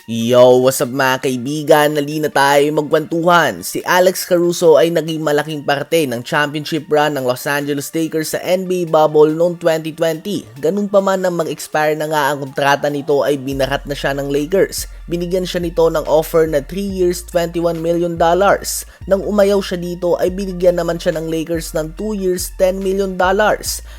Yo, what's up mga kaibigan? Nali na tayo magkwentuhan. Si Alex Caruso ay naging malaking parte ng championship run ng Los Angeles Lakers sa NBA bubble noong 2020. Ganun pa man nang mag-expire na nga ang kontrata nito ay binarat na siya ng Lakers. Binigyan siya nito ng offer na 3 years $21 million. Nang umayaw siya dito ay binigyan naman siya ng Lakers ng 2 years $10 million.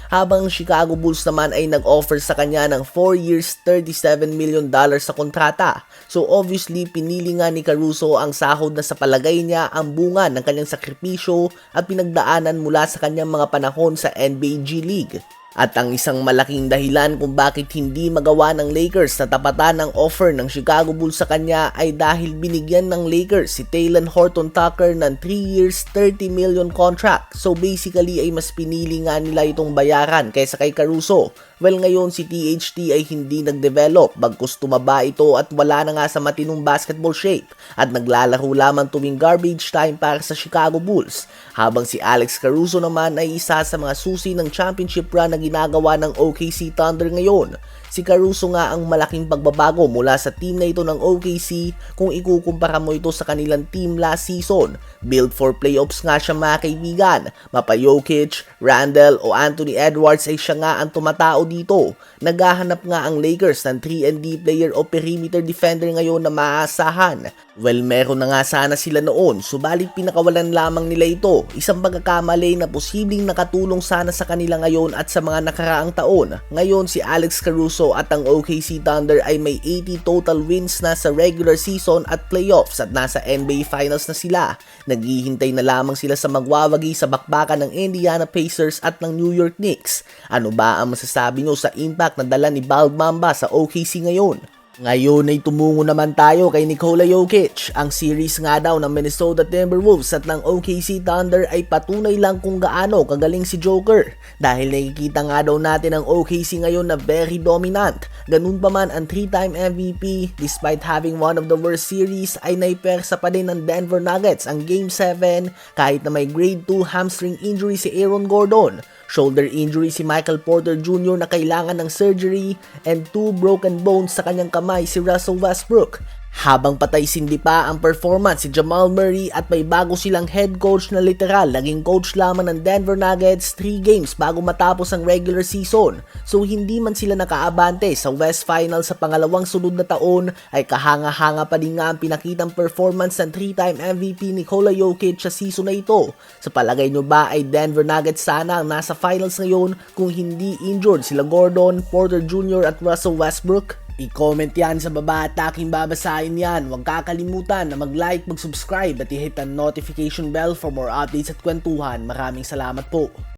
Habang Chicago Bulls naman ay nag-offer sa kanya ng 4 years $37 million sa kontrata. So obviously, pinili nga ni Caruso ang sahod na sa palagay niya ang bunga ng kanyang sakripisyo at pinagdaanan mula sa kanyang mga panahon sa NBA G League. At ang isang malaking dahilan kung bakit hindi magawa ng Lakers na tapatan ang offer ng Chicago Bulls sa kanya ay dahil binigyan ng Lakers si Talen Horton-Tucker ng 3 years $30 million contract. So basically ay mas pinili nga nila itong bayaran kaysa kay Caruso. Well, ngayon si THT ay hindi nag-develop bagkus tumaba ito at wala na nga sa matinong basketball shape at naglalaro lamang tuwing garbage time para sa Chicago Bulls. Habang si Alex Caruso naman ay isa sa mga susi ng championship run na ginagawa ng OKC Thunder ngayon. Si Caruso nga ang malaking pagbabago mula sa team na ito ng OKC kung ikukumpara mo ito sa kanilang team last season. Build for playoffs nga siya mga kaibigan. Mapa Jokic, Randle o Anthony Edwards ay siya nga ang tumatao dito. Naghahanap nga ang Lakers ng 3-and-D player o perimeter defender ngayon na maaasahan. Well, meron na nga sana sila noon, subalit pinakawalan lamang nila ito. Isang pagkakamali na posibleng nakatulong sana sa kanila ngayon at sa mga nakaraang taon. Ngayon si Alex Caruso at ang OKC Thunder ay may 80 total wins na sa regular season at playoffs at nasa NBA Finals na sila. Naghihintay na lamang sila sa magwawagi sa bakbakan ng Indiana Pacers at ng New York Knicks. Ano ba ang masasabi nyo sa impact na dala ni Bald Mamba sa OKC ngayon? Ngayon ay tumungo naman tayo kay Nikola Jokic. Ang series nga daw ng Minnesota Timberwolves at ng OKC Thunder ay patunay lang kung gaano kagaling si Joker. Dahil nakikita nga daw natin ang OKC ngayon na very dominant. Ganun pa man ang 3-time MVP, despite having one of the worst series ay naipersa pa din ng Denver Nuggets ang Game 7 kahit na may grade 2 hamstring injury si Aaron Gordon. Shoulder injury si Michael Porter Jr. na kailangan ng surgery and 2 broken bones sa kanyang kamay si Russell Westbrook. Habang patay sindi pa ang performance si Jamal Murray at may bago silang head coach na literal naging coach lamang ng Denver Nuggets 3 games bago matapos ang regular season. So hindi man sila nakaabante sa West Finals sa pangalawang sunod na taon ay kahanga-hanga pa din nga ang pinakitang performance ng 3-time MVP Nikola Jokic sa season na ito. Sa palagay nyo ba ay Denver Nuggets sana ang nasa finals ngayon kung hindi injured sila Gordon, Porter Jr. at Russell Westbrook? I-comment yan sa baba at aking babasahin yan. Huwag kakalimutan na mag-like, mag-subscribe at i-hit ang notification bell for more updates at kwentuhan. Maraming salamat po.